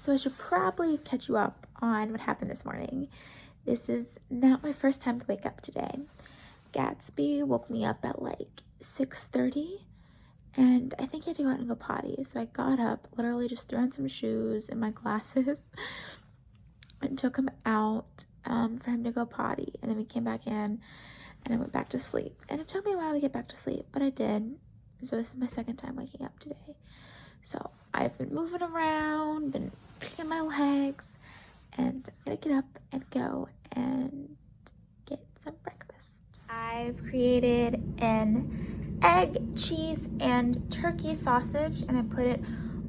So I should probably catch you up on what happened this morning. This is not my first time to wake up today. Gatsby woke me up at like 6:30 and I think he had to go out and go potty. So I got up, literally just threw on some shoes and my glasses and took him out for him to go potty. And then we came back in and I went back to sleep. And it took me a while to get back to sleep, but I did. So this is my second time waking up today. So I've been moving around, been kicking my legs, and I'm gonna get up and go and get some breakfast. I've created an egg, cheese, and turkey sausage, and I put it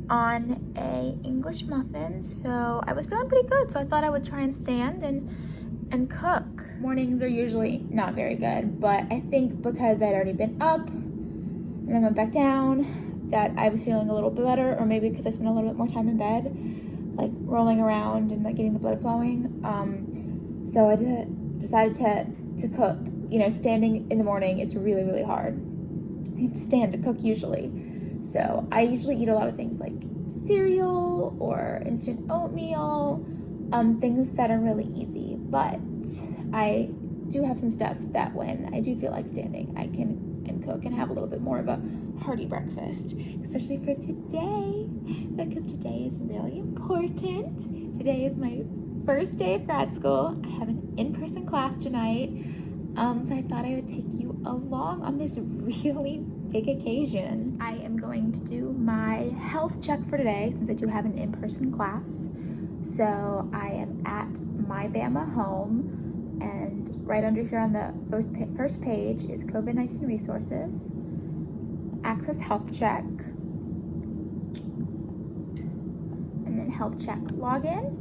on a English muffin. So I was feeling pretty good, so I thought I would try and stand and cook. Mornings are usually not very good, but I think because I'd already been up and then went back down, that I was feeling a little bit better, or maybe because I spent a little bit more time in bed, like rolling around and like getting the blood flowing. So I decided to cook. You know, standing in the morning is really, really hard. You have to stand to cook usually. So I usually eat a lot of things like cereal or instant oatmeal, things that are really easy. But I do have some steps that when I do feel like standing, I can cook and have a little bit more of a hearty breakfast, especially for today, because today is really important. Today is my first day of grad school. I have an in-person class tonight, so I thought I would take you along on this really big occasion. I am going to do my health check for today since I do have an in-person class. So I am at my Bama home, and right under here on the first page is COVID-19 resources, access health check, and then health check login.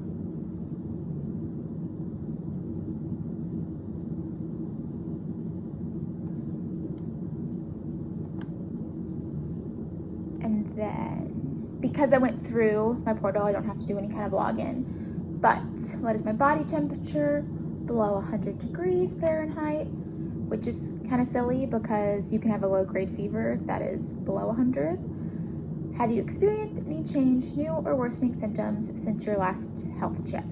And then, because I went through my portal, I don't have to do any kind of login. But what is my body temperature? Below 100 degrees Fahrenheit, which is kind of silly because you can have a low-grade fever that is below 100. Have you experienced any change, new or worsening symptoms since your last health check?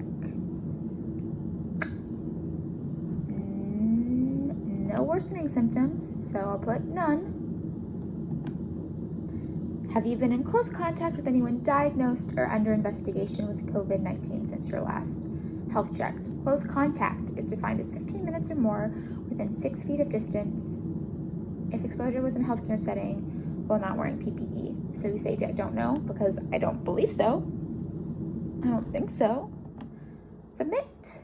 No worsening symptoms, so I'll put none. Have you been in close contact with anyone diagnosed or under investigation with COVID-19 since your last health checked? Close contact is defined as 15 minutes or more within 6 feet of distance if exposure was in a healthcare setting while not wearing PPE. So you say, I don't know, because I don't believe so. I don't think so. Submit.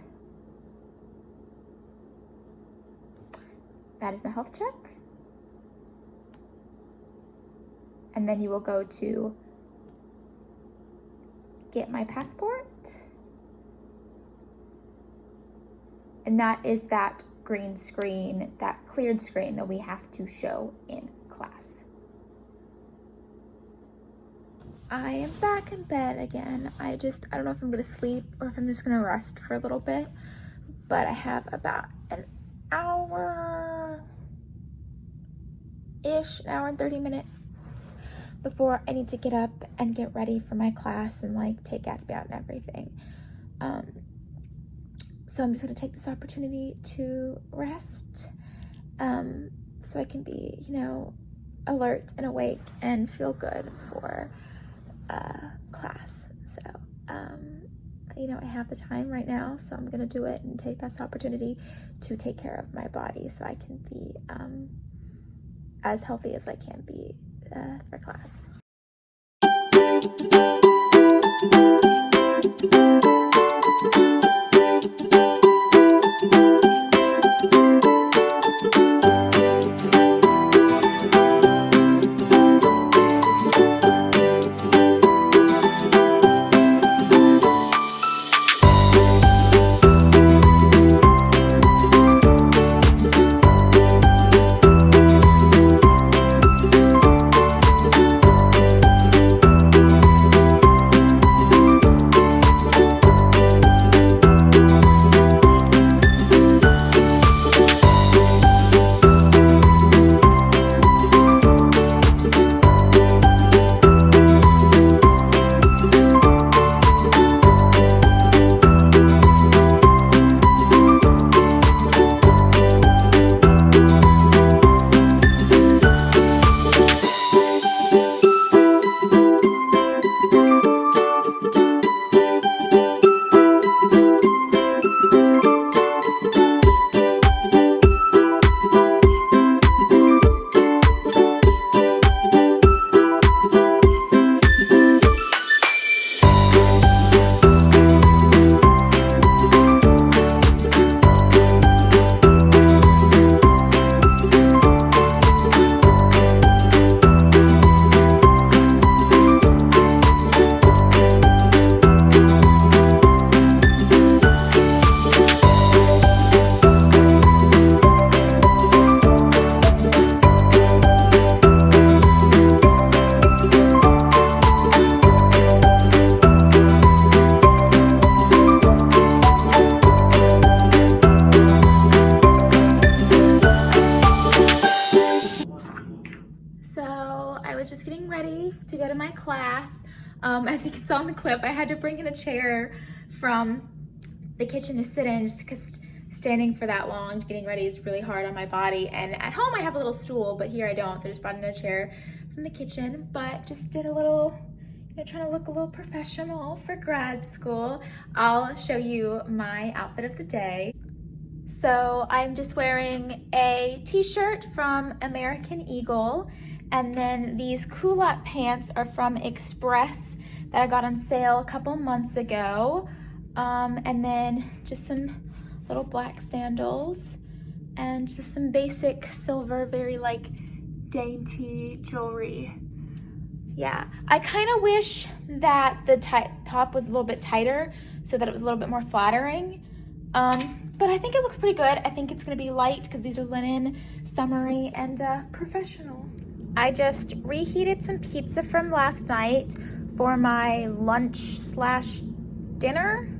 That is the health check. And then you will go to get my passport. And that is that green screen, that cleared screen that we have to show in class. I am back in bed again. I don't know if I'm gonna sleep or if I'm just gonna rest for a little bit, but I have about an hour-ish, an hour and 30 minutes before I need to get up and get ready for my class and like take Gatsby out and everything. So I'm just gonna take this opportunity to rest, so I can be, alert and awake and feel good for class. So, I have the time right now, so I'm gonna do it and take this opportunity to take care of my body so I can be as healthy as I can be for class. to go to my class. As you can see on the clip, I had to bring in a chair from the kitchen to sit in just because standing for that long, getting ready is really hard on my body. And at home I have a little stool, but here I don't, so I just brought in a chair from the kitchen, but just did a little, trying to look a little professional for grad school. I'll show you my outfit of the day. So I'm just wearing a t-shirt from American Eagle, and then these culotte pants are from Express that I got on sale a couple months ago. And then just some little black sandals and just some basic silver, very like dainty jewelry. Yeah, I kind of wish that the top was a little bit tighter so that it was a little bit more flattering. But I think it looks pretty good. I think it's gonna be light because these are linen, summery, and professional. I just reheated some pizza from last night for my lunch/dinner.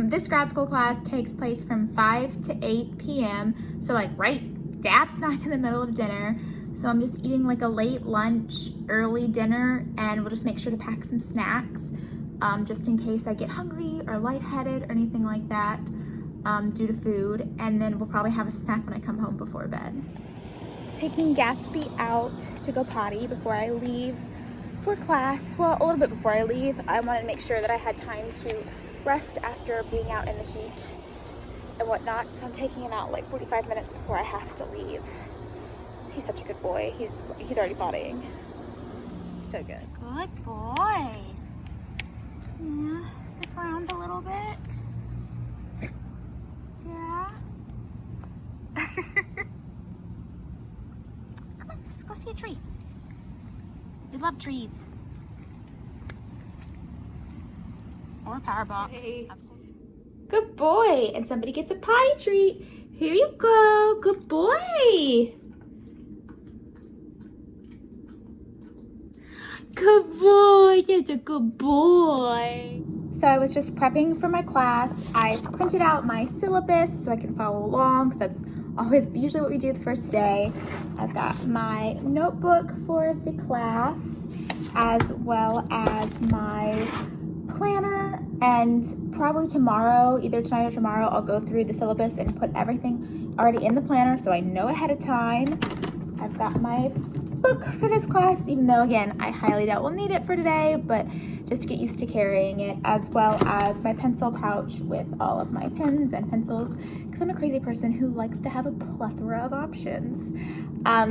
This grad school class takes place from 5 to 8 p.m. So like right dab smack in the middle of dinner. So I'm just eating like a late lunch, early dinner, and we'll just make sure to pack some snacks just in case I get hungry or lightheaded or anything like that due to food. And then we'll probably have a snack when I come home before bed. Taking Gatsby out to go potty before I leave for class. Well, a little bit before I leave. I wanted to make sure that I had time to rest after being out in the heat and whatnot. So I'm taking him out like 45 minutes before I have to leave. He's such a good boy. He's already pottying. So good. Good boy. Yeah, stick around a little bit. Yeah. Come on, let's go see a tree. We love trees. Or a power box. Hey. That's cool too. Good boy. And somebody gets a potty treat. Here you go. Good boy. Good boy. That's a good boy. So I was just prepping for my class. I printed out my syllabus so I can follow along, because that's usually what we do the first day. I've got my notebook for the class, as well as my planner, and probably tomorrow, either tonight or tomorrow, I'll go through the syllabus and put everything already in the planner so I know ahead of time. I've got my book for this class, even though again I highly doubt we'll need it for today, but just to get used to carrying it, as well as my pencil pouch with all of my pens and pencils, because I'm a crazy person who likes to have a plethora of options.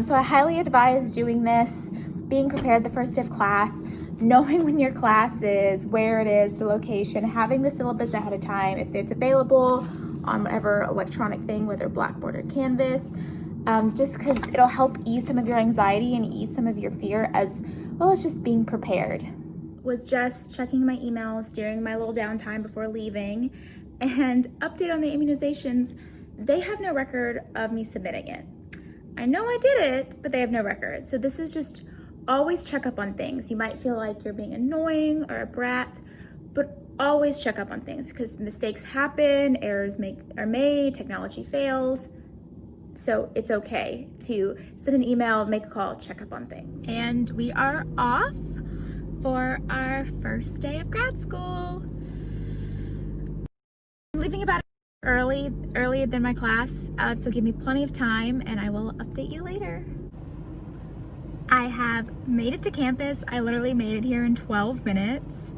So I highly advise doing this, being prepared the first day of class, knowing when your class is, where it is, the location, having the syllabus ahead of time if it's available on whatever electronic thing, whether Blackboard or Canvas, just because it'll help ease some of your anxiety and ease some of your fear, as well as just being prepared. Was just checking my emails during my little downtime before leaving, and update on the immunizations. They have no record of me submitting it. I know I did it, but they have no record. So this is just always check up on things. You might feel like you're being annoying or a brat, but always check up on things, because mistakes happen, errors are made, technology fails. So it's okay to send an email, make a call, check up on things. And we are off for our first day of grad school. I'm leaving about earlier than my class, so give me plenty of time and I will update you later. I have made it to campus. I literally made it here in 12 minutes.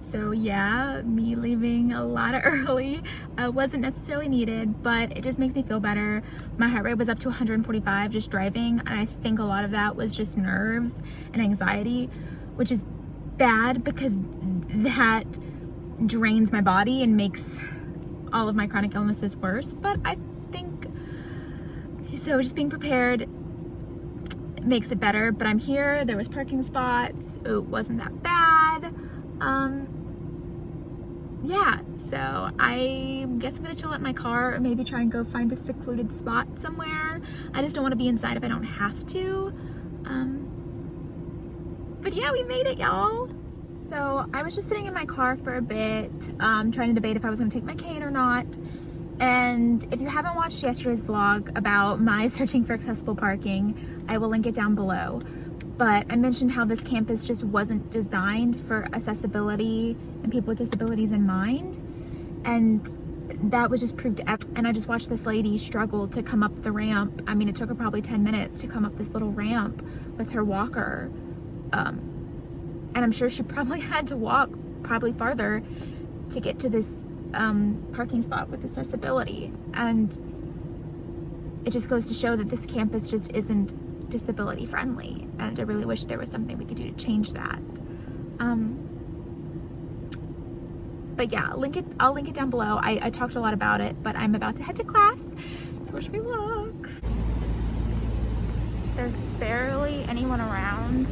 So yeah, me leaving a lot early wasn't necessarily needed, but it just makes me feel better. My heart rate was up to 145 just driving, and I think a lot of that was just nerves and anxiety, which is bad because that drains my body and makes all of my chronic illnesses worse. But I think, so just being prepared makes it better. But I'm here, there was parking spots, it wasn't that bad. Yeah, so I guess I'm gonna chill at my car, or maybe try and go find a secluded spot somewhere. I just don't want to be inside if I don't have to. But yeah, we made it, y'all. So I was just sitting in my car for a bit, trying to debate if I was gonna take my cane or not. And if you haven't watched yesterday's vlog about my searching for accessible parking, I will link it down below. but I mentioned how this campus just wasn't designed for accessibility and people with disabilities in mind. And that was just proved. And I just watched this lady struggle to come up the ramp. I mean, it took her probably 10 minutes to come up this little ramp with her walker. And I'm sure she probably had to walk probably farther to get to this parking spot with accessibility. And it just goes to show that this campus just isn't disability friendly. And I really wish there was something we could do to change that. But yeah, I'll link it down below. I talked a lot about it, but I'm about to head to class. So wish me luck. There's barely anyone around.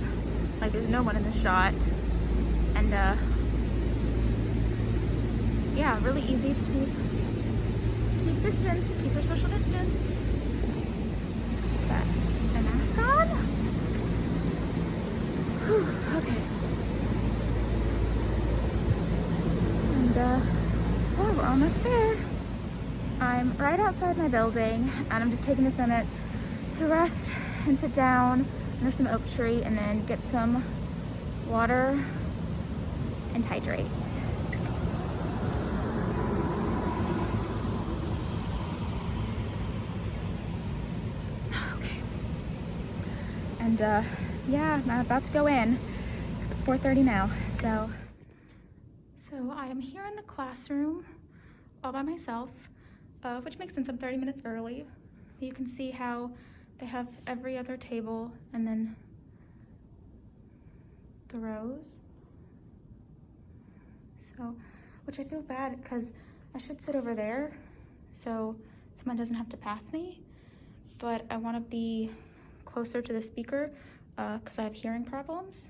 Like, there's no one in the shot. And yeah, really easy to keep distance, keep your social distance. Got a mask on. Whew, okay. And well, we're almost there. I'm right outside my building, and I'm just taking this minute to rest and sit down under some oak tree and then get some water and hydrate. Okay. And yeah, I'm about to go in because it's 4:30 now. So I am here in the classroom all by myself, which makes sense. I'm 30 minutes early. You can see how they have every other table and then the rows. So, which I feel bad because I should sit over there so someone doesn't have to pass me, but I want to be closer to the speaker because I have hearing problems.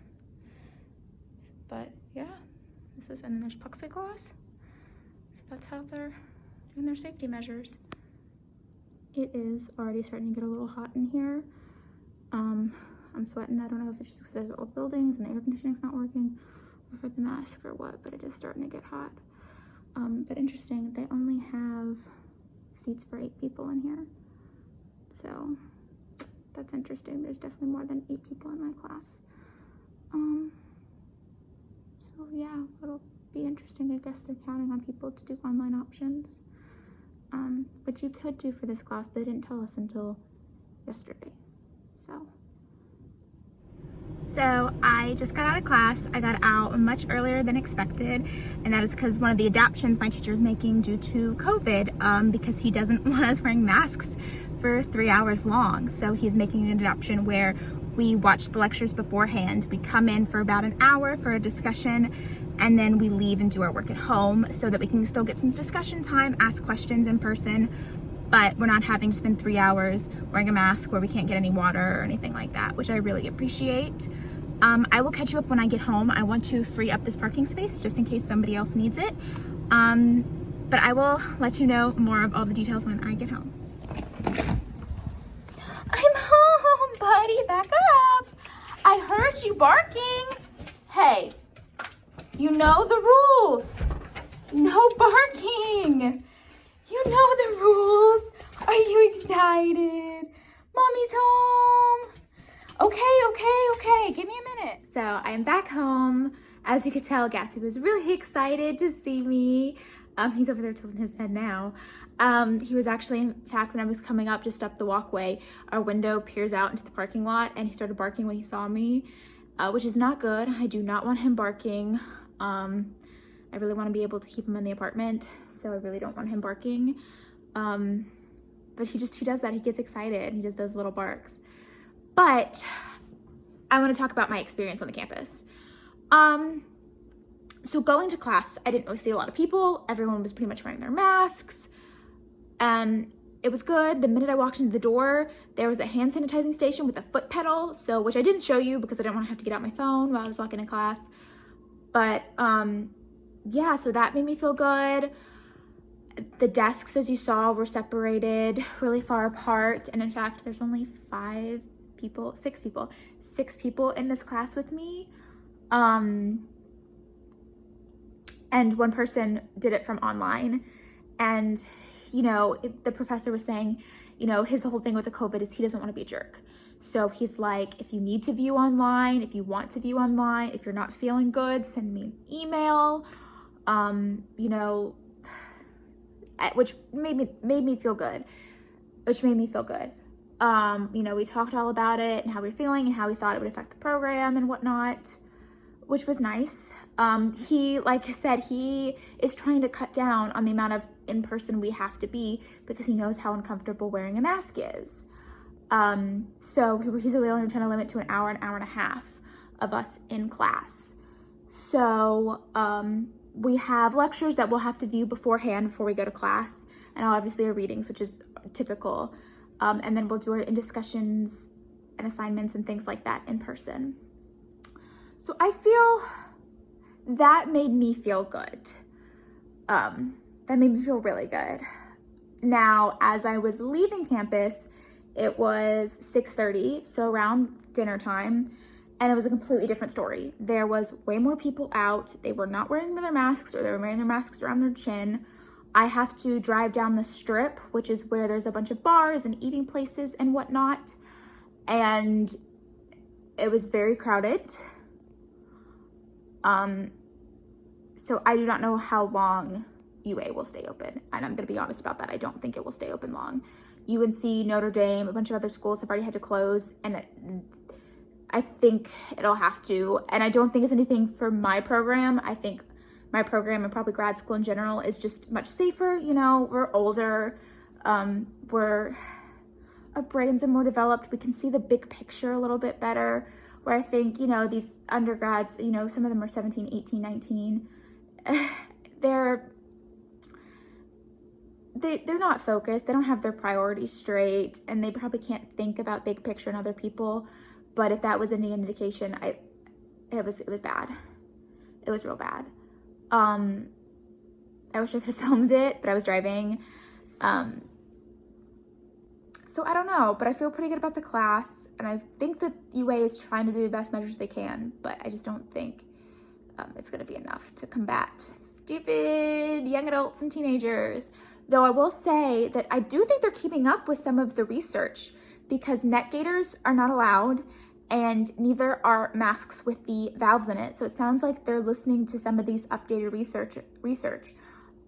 But yeah, this is, and then there's plexiglass. So that's how they're doing their safety measures. It is already starting to get a little hot in here. I'm sweating. I don't know if it's just because there's old buildings and the air conditioning's not working, or for the mask or what, but it is starting to get hot. But interesting, they only have seats for 8 people in here. So that's interesting. There's definitely more than 8 people in my class. So yeah, it'll be interesting. I guess they're counting on people to do online options, which you could do for this class, but they didn't tell us until yesterday. So I just got out of class. I got out much earlier than expected, and that is because one of the adaptations my teacher is making due to COVID, because he doesn't want us wearing masks for 3 hours long. So he's making an adaptation where we watch the lectures beforehand. We come in for about an hour for a discussion, and then we leave and do our work at home so that we can still get some discussion time, ask questions in person, but we're not having to spend 3 hours wearing a mask where we can't get any water or anything like that, which I really appreciate. I will catch you up when I get home. I want to free up this parking space just in case somebody else needs it. But I will let you know more of all the details when I get home. I'm home, buddy, back up. I heard you barking. Hey, you know the rules. No barking. You know the rules. Are you excited? Mommy's home. Okay. Give me a minute. So I am back home. As you could tell, Gatsby was really excited to see me. He's over there tilting his head now. He was actually, in fact, when I was coming up, just up the walkway, our window peers out into the parking lot, and he started barking when he saw me, which is not good. I do not want him barking. I really want to be able to keep him in the apartment, so I really don't want him barking. But he does that. He gets excited. He just does little barks. But I want to talk about my experience on the campus. So going to class, I didn't really see a lot of people. Everyone was pretty much wearing their masks. It was good. The minute I walked into the door, there was a hand sanitizing station with a foot pedal, which I didn't show you because I didn't want to have to get out my phone while I was walking in class. But yeah, so that made me feel good. The desks, as you saw, were separated really far apart. And in fact, there's only 6 people in this class with me. And one person did it from online. And, you know, the professor was saying, you know, his whole thing with the COVID is he doesn't want to be a jerk. So he's like, if you need to view online, if you want to view online, if you're not feeling good, send me an email, you know, which made me feel good, you know, we talked all about it and how we were feeling and how we thought it would affect the program and whatnot, which was nice. He, like I said, he is trying to cut down on the amount of in-person we have to be because he knows how uncomfortable wearing a mask is. So he's really only trying to limit to an hour and a half of us in class. So, we have lectures that we'll have to view beforehand before we go to class, and obviously our readings, which is typical. And then we'll do our discussions and assignments and things like that in person. So I feel that made me feel good. That made me feel really good. Now, as I was leaving campus, it was 6:30, so around dinner time, and it was a completely different story. There was way more people out. They were not wearing their masks, or they were wearing their masks around their chin. I have to drive down the strip, which is where there's a bunch of bars and eating places and whatnot, and it was very crowded. So I do not know how long UA will stay open, and I'm gonna be honest about that. I don't think it will stay open long. UNC, Notre Dame, a bunch of other schools have already had to close, and I think it'll have to, and I don't think it's anything for my program. I think my program and probably grad school in general is just much safer. You know, we're older, our brains are more developed. We can see the big picture a little bit better, where I think, you know, these undergrads, you know, some of them are 17, 18, 19, they're not focused. They don't have their priorities straight, and they probably can't think about big picture and other people. But if that was any indication, it was bad. It was real bad. I wish I could have filmed it, but I was driving. So I don't know, but I feel pretty good about the class, and I think that UA is trying to do the best measures they can, but I just don't think it's gonna be enough to combat stupid young adults and teenagers. Though I will say that I do think they're keeping up with some of the research, because neck gaiters are not allowed, and neither are masks with the valves in it. So it sounds like they're listening to some of these updated research.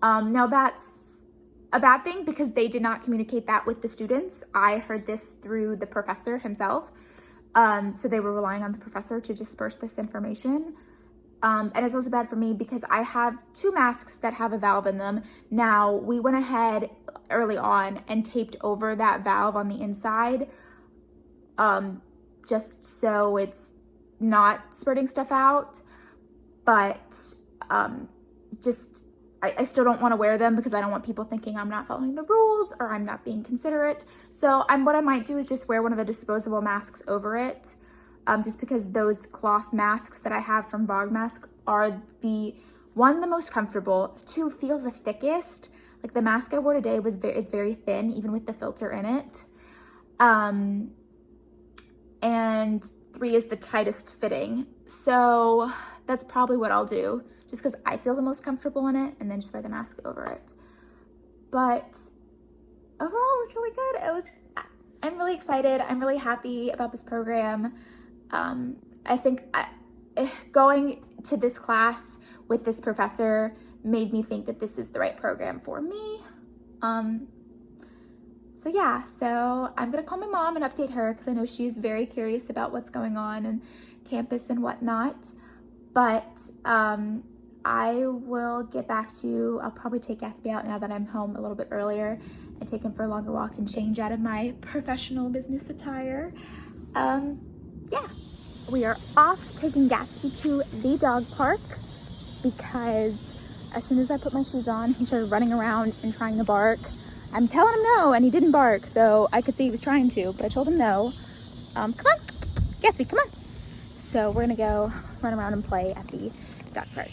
Now that's a bad thing, because they did not communicate that with the students. I heard this through the professor himself. So they were relying on the professor to disperse this information. And it's also bad for me because I have 2 masks that have a valve in them. Now, we went ahead early on and taped over that valve on the inside, just so it's not spurting stuff out. But I still don't want to wear them because I don't want people thinking I'm not following the rules or I'm not being considerate. So what I might do is just wear one of the disposable masks over it. Just because those cloth masks that I have from Vogue Mask are the most comfortable, 2 feel the thickest. Like the mask I wore today is very thin, even with the filter in it. And 3 is the tightest fitting. So that's probably what I'll do, just because I feel the most comfortable in it, and then just wear the mask over it. But overall, it was really good. I'm really excited. I'm really happy about this program. I think going to this class with this professor made me think that this is the right program for me. So yeah, so I'm gonna call my mom and update her, because I know she's very curious about what's going on in campus and whatnot. But I will get back to you. I'll probably take Gatsby out now that I'm home a little bit earlier, and take him for a longer walk and change out of my professional business attire. Yeah, we are off taking Gatsby to the dog park, because as soon as I put my shoes on, he started running around and trying to bark. I'm telling him no, and he didn't bark, so I could see he was trying to, but I told him no. Come on, Gatsby, come on. So we're gonna go run around and play at the dog park.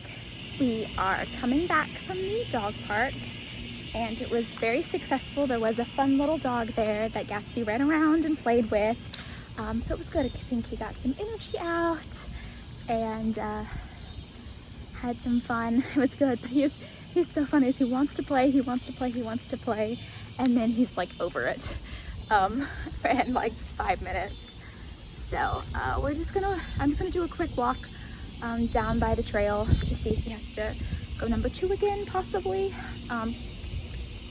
We are coming back from the dog park, and it was very successful. There was a fun little dog there that Gatsby ran around and played with. So it was good. I think he got some energy out and had some fun. It was good, but he's so funny. He wants to play, and then he's like over it in like 5 minutes. So I'm just gonna do a quick walk down by the trail to see if he has to go number 2 again, possibly.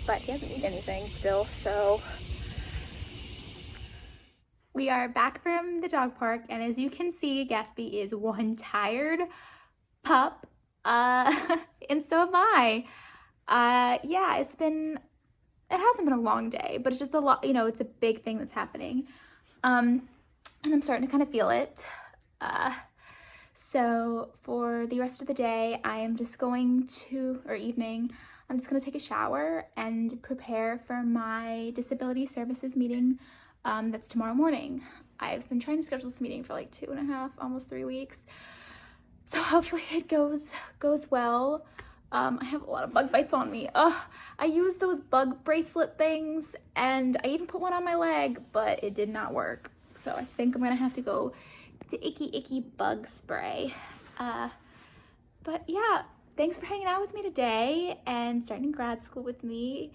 But he hasn't eaten anything still, so. We are back from the dog park, and as you can see, Gatsby is one tired pup, and so am I. Yeah, it hasn't been a long day, but it's just a lot, you know, it's a big thing that's happening. And I'm starting to kind of feel it. So for the rest of the day, I am just going to, or evening, I'm just gonna take a shower and prepare for my disability services meeting that's tomorrow morning. I've been trying to schedule this meeting for like 2.5, almost 3 weeks. So hopefully it goes well. I have a lot of bug bites on me. I used those bug bracelet things, and I even put one on my leg, but it did not work. So I think I'm gonna have to go to icky bug spray. But yeah, thanks for hanging out with me today and starting grad school with me,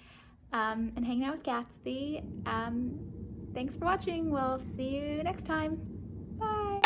and hanging out with Gatsby. Thanks for watching. We'll see you next time. Bye.